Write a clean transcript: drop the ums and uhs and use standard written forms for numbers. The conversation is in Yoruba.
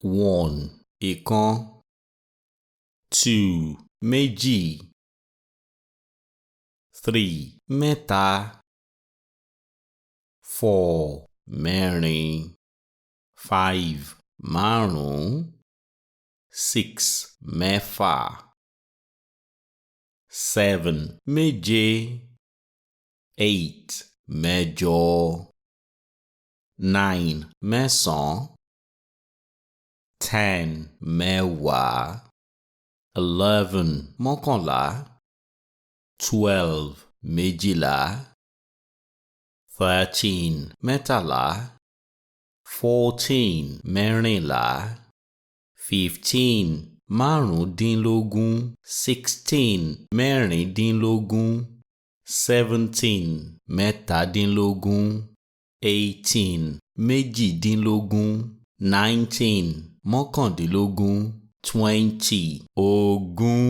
1 ìkan, 2 méjì, 3 mẹ́ta, 4 mẹ́rin, 5 márùn-ún, 6 mẹ́fà, 7 méje, 8 mẹ́jọ, 9 mẹ́sàn-án, 10 mẹ́wàá, 11 mọ́kànlá, 12 méjìlá, 13 mẹ́tàlá, 14 mẹ́rìnlá, 15 márùndínlógún, 16 mẹ́rìndínlógún, 17 mẹ́tàdínlógún, 18 méjìdínlógún, 19 mọ́kàndínlógún, 20 ogún.